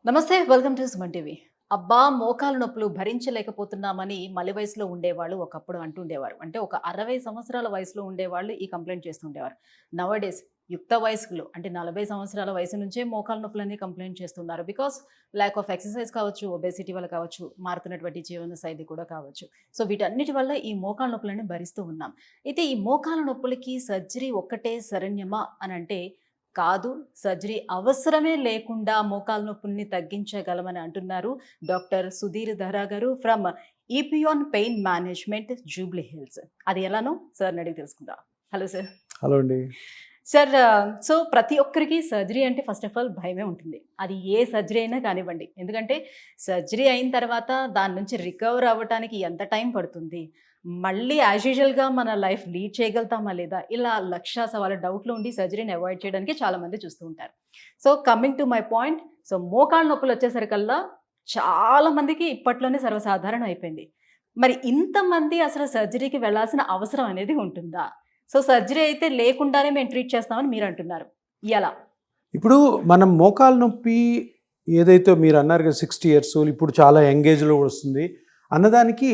నమస్తే, welcome to Suman TV. అబ్బా! మోకాలు నొప్పులు భరించలేకపోతున్నామని మలి వయసులో ఉండేవాళ్ళు ఒకప్పుడు అంటుండేవారు. అంటే ఒక 60 సంవత్సరాల వయసులో ఉండేవాళ్ళు ఈ కంప్లెయింట్ చేస్తుండేవారు. నౌ-ఏ-డేస్ యుక్త వయస్కులు అంటే 40 సంవత్సరాల వయసు నుంచే మోకాలు నొప్పులని కంప్లెయింట్ చేస్తున్నారు. బికాస్ ల్యాక్ ఆఫ్ ఎక్సర్సైజ్ కావచ్చు, ఒబేసిటీ వల్ల కావచ్చు, మారుతున్నటువంటి జీవన శైలి కూడా కావచ్చు. సో వీటన్నిటి వల్ల ఈ మోకాలు నొప్పులని భరిస్తూ ఉన్నాం. అయితే ఈ మోకాలు నొప్పులకి సర్జరీ ఒక్కటే శరణ్యమా అనంటే కాదు. సర్జరీ అవసరమే లేకుండా మోకాలు నొప్పుల్ని తగ్గించగలమని అంటున్నారు డాక్టర్ సుధీర్ దహరా గారు from Epione pain management, Jubilee Hills. అది ఎలానో సార్ని అడిగి తెలుసుకుందాం. Hello sir. హలో అండి. సార్, సో ప్రతి ఒక్కరికి సర్జరీ అంటే ఫస్ట్ ఆఫ్ ఆల్ భయమే ఉంటుంది. అది ఏ సర్జరీ అయినా కానివ్వండి. ఎందుకంటే సర్జరీ అయిన తర్వాత దాని నుంచి రికవర్ అవ్వటానికి ఎంత టైం పడుతుంది, మళ్ళీ యాజ్ యూజువల్గా మన లైఫ్ లీడ్ చేయగలుగుతామా లేదా, ఇలా లక్ష సవాళ్ళ డౌట్లు ఉండి సర్జరీని అవాయిడ్ చేయడానికి చాలామంది చూస్తూ ఉంటారు. So coming to my point, so మోకాళ్ళ నొప్పులు వచ్చేసరికల్లా చాలామందికి ఇప్పట్లోనే సర్వసాధారణం అయిపోయింది. మరి ఇంతమంది అసలు సర్జరీకి వెళ్ళాల్సిన అవసరం అనేది ఉంటుందా? సో సర్జరీ అయితే లేకుండానే మేము ట్రీట్ చేస్తామని మీరు అంటున్నారు. ఎలా? ఇప్పుడు మనం మోకాలు నొప్పి ఏదైతే మీరు అన్నారు కదా 60 years ఇప్పుడు చాలా యంగేజ్లో వస్తుంది అన్నదానికి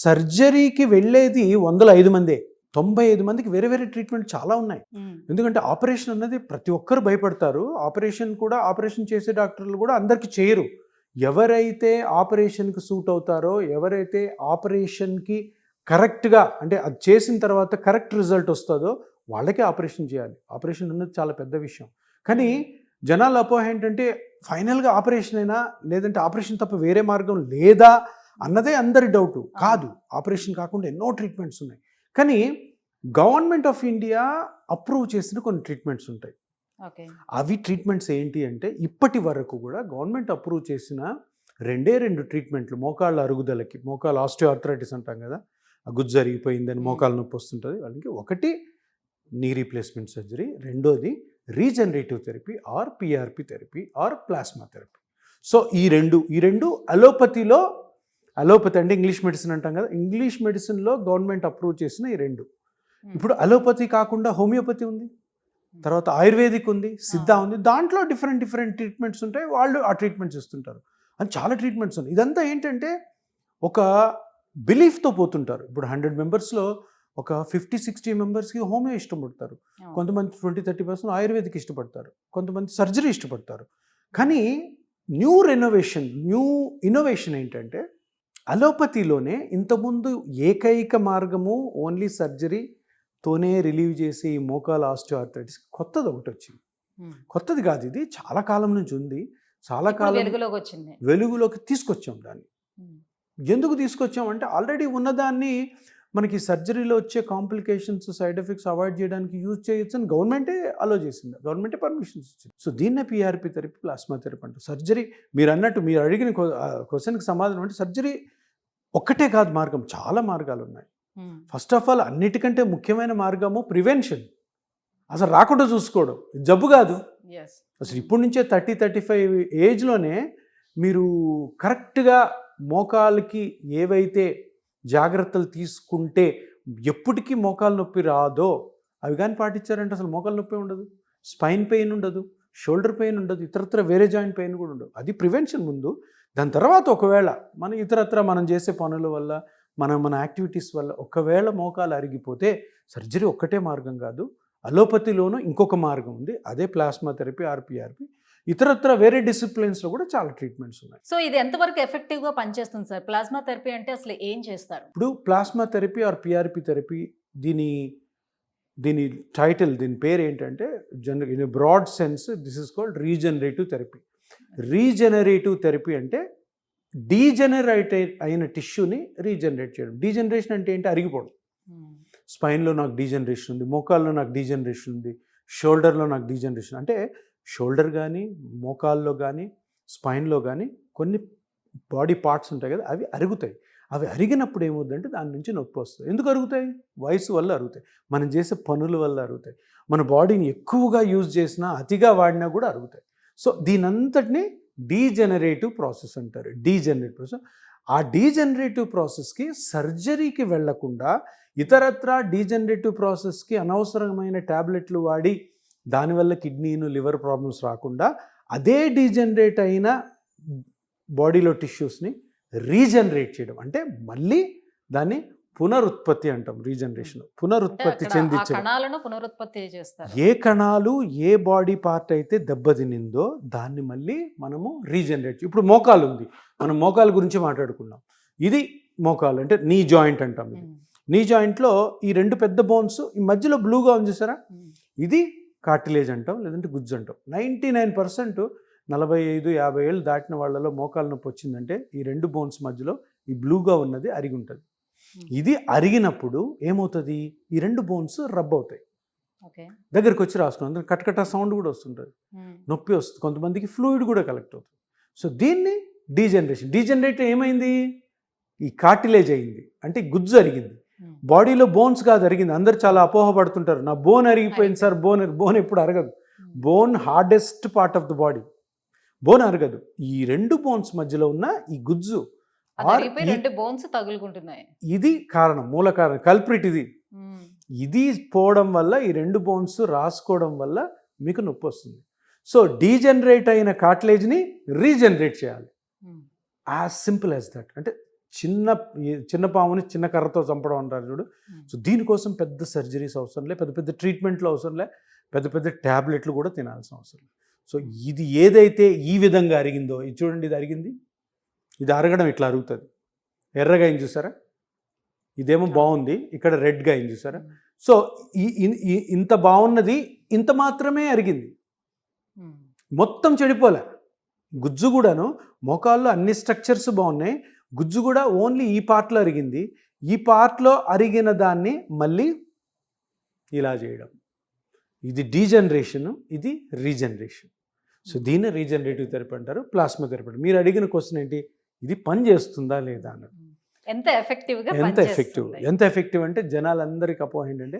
సర్జరీకి వెళ్ళేది 105 మందే. 95 మందికి వేరే వేరే ట్రీట్మెంట్ చాలా ఉన్నాయి. ఎందుకంటే ఆపరేషన్ అన్నది ప్రతి ఒక్కరు భయపడతారు. ఆపరేషన్ చేసే డాక్టర్లు కూడా అందరికీ చేయరు. ఎవరైతే ఆపరేషన్కి సూట్ అవుతారో, ఎవరైతే ఆపరేషన్కి కరెక్ట్గా అంటే అది చేసిన తర్వాత కరెక్ట్ రిజల్ట్ వస్తుందో వాళ్ళకే ఆపరేషన్ చేయాలి. ఆపరేషన్ అన్నది చాలా పెద్ద విషయం. కానీ జనాల అపోహ ఏంటంటే ఫైనల్గా ఆపరేషన్ అయినా, లేదంటే ఆపరేషన్ తప్ప వేరే మార్గం లేదా అన్నదే అందరి డౌటు. కాదు, ఆపరేషన్ కాకుండా ఎన్నో ట్రీట్మెంట్స్ ఉన్నాయి. కానీ గవర్నమెంట్ ఆఫ్ ఇండియా అప్రూవ్ చేసిన కొన్ని ట్రీట్మెంట్స్ ఉంటాయి. అవి ట్రీట్మెంట్స్ ఏంటి అంటే, ఇప్పటి వరకు కూడా గవర్నమెంట్ అప్రూవ్ చేసిన రెండు ట్రీట్మెంట్లు మోకాళ్ళ అరుగుదలకి, మోకాళ్ళ ఆస్టియోఆర్థరైటిస్ అంటాం కదా, గుజ్జు జరిగిపోయిందని మోకాలు నొప్పి వస్తుంటుంది వాళ్ళకి. ఒకటి నీ రీప్లేస్మెంట్ సర్జరీ, రెండోది regenerative therapy or PRP therapy are plasma therapy. So ఈ రెండు అలోపతి అంటే ఇంగ్లీష్ మెడిసిన్ అంటాం కదా, ఇంగ్లీష్ మెడిసిన్లో గవర్నమెంట్ అప్రూవ్ చేసిన ఈ రెండు. ఇప్పుడు అలోపతి కాకుండా హోమియోపతి ఉంది, తర్వాత ఆయుర్వేదిక్ ఉంది, సిద్ధా ఉంది. దాంట్లో డిఫరెంట్ ట్రీట్మెంట్స్ ఉంటాయి. వాళ్ళు ఆ ట్రీట్మెంట్స్ ఇస్తుంటారు. అని చాలా ట్రీట్మెంట్స్ ఉన్నాయి. ఇదంతా ఏంటంటే ఒక బిలీఫ్తో పోతుంటారు. ఇప్పుడు 100 మెంబర్స్లో ఒక 50-60 మెంబర్స్కి హోమియో ఇష్టపడతారు, కొంతమంది 20-30% ఆయుర్వేదిక్ ఇష్టపడతారు, కొంతమంది సర్జరీ ఇష్టపడతారు. కానీ న్యూ ఇన్నోవేషన్ ఏంటంటే, అలోపతిలోనే ఇంతకుముందు ఏకైక మార్గము ఓన్లీ సర్జరీతోనే రిలీవ్ చేసే ఈ మోకాల ఆస్టియోఆర్థరైటిస్ కొత్తది ఒకటి వచ్చింది. కొత్తది కాదు, ఇది చాలా కాలం నుంచి ఉంది. చాలా కాలం వెలుగులోకి తీసుకొచ్చాం దాన్ని. ఎందుకు తీసుకొచ్చామంటే, ఆల్రెడీ ఉన్నదాన్ని మనకి సర్జరీలో వచ్చే కాంప్లికేషన్స్, సైడ్ ఎఫెక్ట్స్ అవాయిడ్ చేయడానికి యూజ్ చేయొచ్చు అని గవర్నమెంటే అలో చేసింది, గవర్నమెంటే పర్మిషన్స్ ఇచ్చింది. సో దీన్నే పిఆర్పి థెరపీ, ప్లాస్మా థెరపీ అంటారు. సర్జరీ మీరు అన్నట్టు, మీరు అడిగిన క్వశ్చన్కి సమాధానం అంటే, సర్జరీ ఒక్కటే కాదు మార్గం, చాలా మార్గాలు ఉన్నాయి. ఫస్ట్ ఆఫ్ ఆల్ అన్నిటికంటే ముఖ్యమైన మార్గము ప్రివెన్షన్. అసలు రాకుండా చూసుకోవడం, జబ్బు కాదు. అసలు ఇప్పటి నుంచే 30-35 ఏజ్లోనే మీరు కరెక్ట్గా మోకాలకి ఏవైతే జాగ్రత్తలు తీసుకుంటే ఎప్పటికీ మోకాలు నొప్పి రాదో అవి కానీ పాటించారంటే అసలు మోకాలు నొప్పి ఉండదు, స్పైన్ పెయిన్ ఉండదు, షోల్డర్ పెయిన్ ఉండదు, ఇతరత్ర వేరే జాయింట్ పెయిన్ కూడా ఉండదు. అది ప్రివెన్షన్ ముందు. దాని తర్వాత ఒకవేళ మనం చేసే పనుల వల్ల, మన యాక్టివిటీస్ వల్ల ఒకవేళ మోకాలు అరిగిపోతే సర్జరీ ఒక్కటే మార్గం కాదు. అలోపతిలోనూ ఇంకొక మార్గం ఉంది, అదే ప్లాస్మా థెరపీ ఆర్పిఆర్పి. ఇతరత్ర వేరే డిసిప్లిన్స్లో కూడా చాలా ట్రీట్మెంట్స్ ఉన్నాయి. సో ఇది ఎంతవరకు ఎఫెక్టివ్గా పనిచేస్తుంది సార్? ప్లాస్మా థెరపీ అంటే అసలు ఏం చేస్తారు? ఇప్పుడు plasma therapy or PRP therapy, దీని టైటిల్, దీని పేరు ఏంటంటే, in broad sense this is called regenerative therapy. Regenerative therapy అంటే డీజనరేట్ అయిన టిష్యూని రీజనరేట్ చేయడం. డీజనరేషన్ అంటే ఏంటి? అరిగిపోవడం. స్పైన్లో నాకు డీజనరేషన్ ఉంది, మోకాల్లో నాకు డీజనరేషన్ ఉంది, షోల్డర్లో నాకు డీజనరేషన్. అంటే షోల్డర్ కానీ, మోకాల్లో కానీ, స్పైన్లో కానీ కొన్ని బాడీ పార్ట్స్ ఉంటాయి కదా, అవి అరుగుతాయి. అవి అరిగినప్పుడు ఏమవుతుందంటే దాని నుంచి నొప్పి వస్తుంది. ఎందుకు అరుగుతాయి? వయసు వల్ల అరుగుతాయి, మనం చేసే పనుల వల్ల అరుగుతాయి, మన బాడీని ఎక్కువగా యూజ్ చేసినా, అతిగా వాడినా కూడా అరుగుతాయి. సో దీనంతటిని డీజనరేటివ్ ప్రాసెస్ అంటారు. Degenerative process. ఆ డీజనరేటివ్ ప్రాసెస్కి సర్జరీకి వెళ్లకుండా ఇతరత్ర డీజనరేటివ్ ప్రాసెస్కి అనవసరమైన ట్యాబ్లెట్లు వాడి దానివల్ల కిడ్నీను, లివర్ ప్రాబ్లమ్స్ రాకుండా, అదే డీజనరేట్ అయిన బాడీలో టిష్యూస్ని రీజనరేట్ చేయడం, అంటే మళ్ళీ దాన్ని పునరుత్పత్తి అంటాం. రీజనరేషన్ పునరుత్పత్తి చెందించడం. కణాలను పునరుత్పత్తి చేస్తారు. ఏ కణాలు ఏ బాడీ పార్ట్ అయితే దెబ్బతినిందో దాన్ని మళ్ళీ మనము రీజనరేట్. ఇప్పుడు మోకాలు ఉంది, మనం మోకాలు గురించి మాట్లాడుకున్నాం. ఇది మోకాలు అంటే నీ జాయింట్ అంటాం. ఇది నీ జాయింట్లో ఈ రెండు పెద్ద బోన్స్, ఈ మధ్యలో బ్లూగా ఉంది చూసారా, ఇది కార్టిలేజ్ అంటాం, లేదంటే గుజ్జు అంటాం. 99% 45-50 ఏళ్ళు దాటిన వాళ్ళలో మోకాలు నొప్పి వచ్చిందంటే ఈ రెండు బోన్స్ మధ్యలో ఈ బ్లూగా ఉన్నది అరిగి ఉంటుంది. ఇది అరిగినప్పుడు ఏమవుతుంది, ఈ రెండు బోన్స్ రబ్ అవుతాయి, దగ్గరికి వచ్చి రాసుకున్నాం, కటకట సౌండ్ కూడా వస్తుంటుంది, నొప్పి వస్తుంది, కొంతమందికి ఫ్లూయిడ్ కూడా కలెక్ట్ అవుతుంది. సో దీన్ని డీజనరేట్ ఏమైంది, ఈ కార్టిలేజ్ అయింది, అంటే గుజ్జు అరిగింది. బాడీలో బోన్స్ కాదు అరిగింది. అందరు చాలా అపోహపడుతుంటారు, నా బోన్ అరిగిపోయింది సార్. బోన్ ఎప్పుడు అరగదు. Bone hardest part of the body, bone అరగదు. ఈ రెండు బోన్స్ మధ్యలో ఉన్న ఈ గుజ్జు, ఇది కారణం, మూల కారణం, కల్ప్రిట్ ఇది. ఇది పోవడం వల్ల, ఈ రెండు బోన్స్ రాసుకోవడం వల్ల మీకు నొప్పి వస్తుంది. సో డీజనరేట్ అయిన కార్టిలేజ్ని రీజనరేట్ చేయాలి, యాజ్ సింపుల్ యాజ్ దట్. అంటే చిన్న పాముని చిన్న కర్రతో చంపడం అంటారు చూడు. సో దీనికోసం పెద్ద సర్జరీస్ అవసరం లే, పెద్ద పెద్ద ట్రీట్మెంట్లు అవసరం లే, పెద్ద పెద్ద ట్యాబ్లెట్లు కూడా తినాల్సిన అవసరం లేదు. సో ఇది ఏదైతే ఈ విధంగా అరిగిందో, ఇది చూడండి, ఇది అరిగింది, ఇది అరగడం ఇట్లా అరుగుతుంది. ఎర్రగా అయింది చూసారా, ఇదేమో బాగుంది, ఇక్కడ రెడ్గా అయింది చూసారా. సో ఇంత బాగున్నది ఇంత మాత్రమే అరిగింది, మొత్తం చెడిపోలే. గుజ్జు కూడాను, మోకాల్లో అన్ని స్ట్రక్చర్స్ బాగున్నాయి, గుజ్జు కూడా ఓన్లీ ఈ పార్ట్లో అరిగింది. ఈ పార్ట్లో అరిగిన దాన్ని మళ్ళీ ఇలా చేయడం, ఇది డీజనరేషన్, ఇది రీజనరేషన్. సో దీన్ని రీజనరేటివ్ థెరపీ అంటారు, ప్లాస్మా థెరపీ. మీరు అడిగిన క్వశ్చన్ ఏంటి, ఇది పని చేస్తుందా లేదా అన్నది. ఎంత ఎఫెక్టివ్ అంటే జనాలందరికీ అపోహ ఏంటంటే,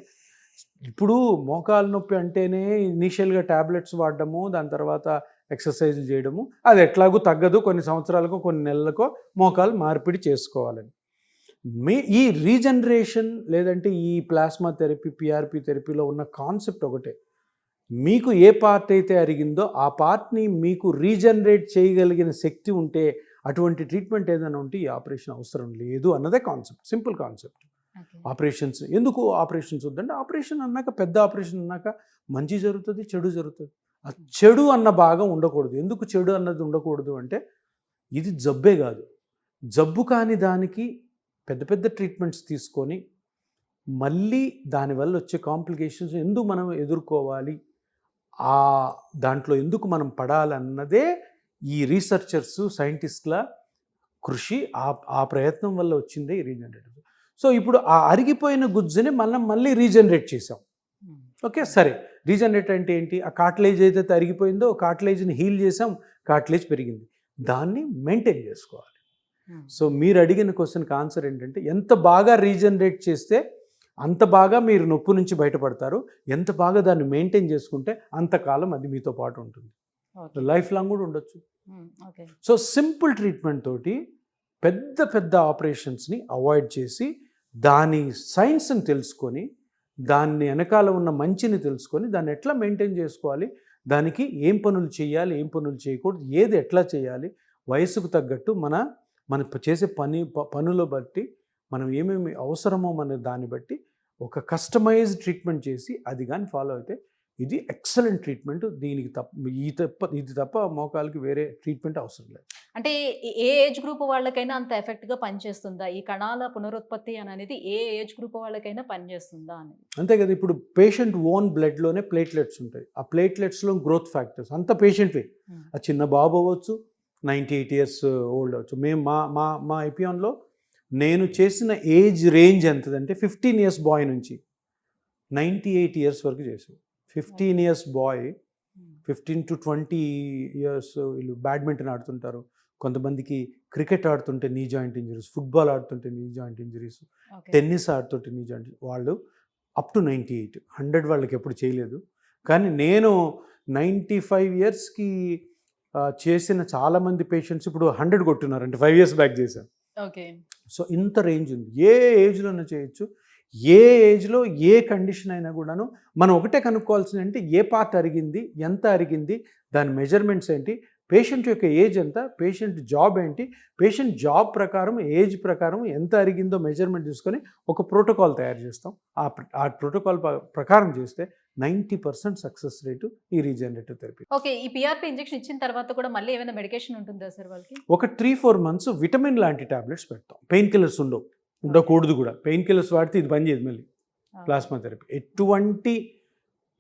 ఇప్పుడు మోకాలు నొప్పి అంటేనే ఇనీషియల్గా ట్యాబ్లెట్స్ వాడడము, దాని తర్వాత ఎక్సర్సైజ్లు చేయడము, అది ఎట్లాగూ తగ్గదు, కొన్ని సంవత్సరాలకో కొన్ని నెలలకో మోకాలు మార్పిడి చేసుకోవాలని. ఈ రీజనరేషన్ లేదంటే ఈ ప్లాస్మా థెరపీ, పిఆర్పి థెరపీలో ఉన్న కాన్సెప్ట్ ఒకటే, మీకు ఏ పార్ట్ అయితే అరిగిందో ఆ పార్ట్ని మీకు రీజనరేట్ చేయగలిగిన శక్తి ఉంటే, అటువంటి ట్రీట్మెంట్ ఏదైనా ఉంటే ఈ ఆపరేషన్ అవసరం లేదు అన్నదే కాన్సెప్ట్, సింపుల్ కాన్సెప్ట్. ఆపరేషన్స్ ఎందుకు, ఆపరేషన్స్ వద్దంటే, ఆపరేషన్ అన్నాక, పెద్ద ఆపరేషన్ అన్నాక మంచి జరుగుతుంది, చెడు జరుగుతుంది. ఆ చెడు అన్న భాగం ఉండకూడదు. ఎందుకు చెడు అన్నది ఉండకూడదు అంటే, ఇది జబ్బే కాదు, జబ్బు కాని దానికి పెద్ద పెద్ద ట్రీట్మెంట్స్ తీసుకొని మళ్ళీ దానివల్ల వచ్చే కాంప్లికేషన్స్ ఎందుకు మనం ఎదుర్కోవాలి, దాంట్లో ఎందుకు మనం పడాలన్నదే ఈ రీసెర్చర్స్, సైంటిస్టుల కృషి. ఆ ప్రయత్నం వల్ల వచ్చిందే ఈ రీజనరేటివ్. సో ఇప్పుడు ఆ అరిగిపోయిన గుజ్జుని మనం మళ్ళీ రీజనరేట్ చేసాం. ఓకే, సరే, రీజనరేట్ అంటే ఏంటి, ఆ కార్టిలేజ్ ఏదైతే అరిగిపోయిందో కార్టిలేజ్ని హీల్ చేసాం, కార్టిలేజ్ పెరిగింది, దాన్ని మెయింటైన్ చేసుకోవాలి. సో మీరు అడిగిన క్వశ్చన్కి ఆన్సర్ ఏంటంటే, ఎంత బాగా రీజనరేట్ చేస్తే అంత బాగా మీరు నొప్పి నుంచి బయటపడతారు, ఎంత బాగా దాన్ని మెయింటైన్ చేసుకుంటే అంతకాలం అది మీతో పాటు ఉంటుంది, లైఫ్ లాంగ్ కూడా ఉండొచ్చు. సో సింపుల్ ట్రీట్మెంట్ తోటి పెద్ద పెద్ద ఆపరేషన్స్ని అవాయిడ్ చేసి, దాని సైన్స్ని తెలుసుకొని, దాన్ని వెనకాల ఉన్న మంచిని తెలుసుకొని, దాన్ని ఎట్లా మెయింటైన్ చేసుకోవాలి, దానికి ఏం పనులు చేయాలి, ఏం పనులు చేయకూడదు, ఏది ఎట్లా చేయాలి, వయసుకు తగ్గట్టు మన చేసే పనుల బట్టి మనం ఏమేమి అవసరమో మన దాన్ని బట్టి ఒక కస్టమైజ్డ్ ట్రీట్మెంట్ చేసి అది కానీ ఫాలో అయితే ఇది ఎక్సలెంట్ ట్రీట్మెంట్. దీనికి ఇది తప్ప మోకాలకి వేరే ట్రీట్మెంట్ అవసరం లేదు. అంటే ఏ ఏజ్ గ్రూప్ వాళ్ళకైనా అంత ఎఫెక్ట్గా పనిచేస్తుందా ఈ కణాల పునరుత్పత్తి అనేది, ఏ ఏజ్ గ్రూప్ వాళ్ళకైనా పనిచేస్తుందా అనేది? అంతే కదా. ఇప్పుడు పేషెంట్ ఓన్ బ్లడ్లోనే ప్లేట్లెట్స్ ఉంటాయి, ఆ ప్లేట్లెట్స్లో గ్రోత్ ఫ్యాక్టర్స్ అంత పేషెంట్వే, ఆ చిన్న బాబు అవ్వచ్చు, 98 years ఓల్డ్ అవ్వచ్చు. మేము మా ఐపియాన్లో నేను చేసిన ఏజ్ రేంజ్ ఎంతదంటే 15 years బాయ్ నుంచి 98 years వరకు చేసాం. 15 years బాయ్, 15 to 20 years వీళ్ళు బ్యాడ్మింటన్ ఆడుతుంటారు, కొంతమందికి క్రికెట్ ఆడుతుంటే నీ జాయింట్ ఇంజరీస్, ఫుట్బాల్ ఆడుతుంటే నీ జాయింట్ ఇంజరీస్, టెన్నిస్ ఆడుతుంటే నీ జాయింట్, వాళ్ళు అప్ టు 98, 100 వాళ్ళకి ఎప్పుడు చేయలేదు. కానీ నేను 95 yearsకి చేసిన చాలామంది పేషెంట్స్ ఇప్పుడు 100 కొట్టున్నారు, అంటే 5 years బ్యాక్ చేశాను. సో ఇంత రేంజ్ ఉంది, ఏ ఏజ్లోనే చేయొచ్చు, ఏ ఏజ్లో ఏ కండిషన్ అయినా కూడాను. మనం ఒకటే కనుక్కోవాల్సింది అంటే ఏ పార్ట్ అరిగింది, ఎంత అరిగింది, దాని మెజర్మెంట్స్ ఏంటి, పేషెంట్ యొక్క ఏజ్ ఎంత, పేషెంట్ జాబ్ ఏంటి, పేషెంట్ జాబ్ ప్రకారం ఏజ్ ప్రకారం ఎంత అరిగిందో మెజర్మెంట్ తీసుకొని ఒక ప్రోటోకాల్ తయారు చేస్తాం. ఆ ప్రోటోకాల్ ప్రకారం చేస్తే 90% సక్సెస్ రేటు ఈ రీజనరేటివ్ థెరపీ. ఓకే, ఈ పిఆర్పి ఇంజెక్షన్ ఇచ్చిన తర్వాత కూడా మళ్ళీ ఏమైనా మెడికేషన్ ఉంటుందా సార్ వాళ్ళకి? ఒక 3-4 మంత్స్ విటమిన్ లాంటి టాబ్లెట్స్ పెడతాం. పెయిన్ కిల్లర్స్ ఉండకూడదు కూడా. పెయిన్ కిల్లర్స్ వాడితే ఇది పనిచేయదు మళ్ళీ. ప్లాస్మా థెరపీ ఎటువంటి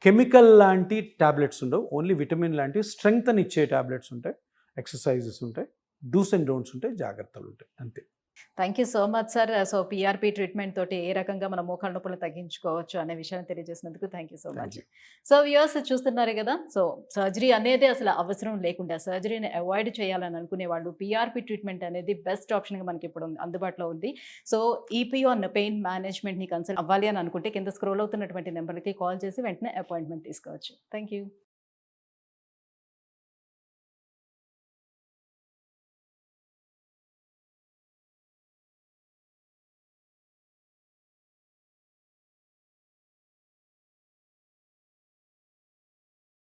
కెమికల్ లాంటి టాబ్లెట్స్ ఉండవు, ఓన్లీ విటమిన్ లాంటి స్ట్రెంగ్త్ అని ఇచ్చే టాబ్లెట్స్ ఉంటాయి, ఎక్సర్సైజెస్ ఉంటాయి, డూస్ అండ్ డోంట్స్ ఉంటాయి, జాగ్రత్తలు ఉంటాయి, అంతే. Thank you so much sir. So PRP treatment తోటి ఏ రకంగా మన మోకాళ్ళ నొప్పులు తగ్గించుకోవచ్చు అనే విషయాన్ని తెలియజేసినందుకు thank you so much. So viewers చూస్తున్నారు కదా, సో సర్జరీ అనేది అసలు అవసరం లేకుండా సర్జరీని అవాయిడ్ చేయాలని అనుకునే వాళ్ళు పిఆర్పి ట్రీట్మెంట్ అనేది బెస్ట్ ఆప్షన్గా మనకి ఇప్పుడు అందుబాటులో ఉంది. సో ఈపీ ఆన్ పెయిన్ మేనేజ్మెంట్ని కన్సల్ట్ అవ్వాలి అని అనుకుంటే కింద స్క్రోల్ అవుతున్నటువంటి నెంబర్కి కాల్ చేసి వెంటనే అపాయింట్మెంట్ తీసుకోవచ్చు. Thank you.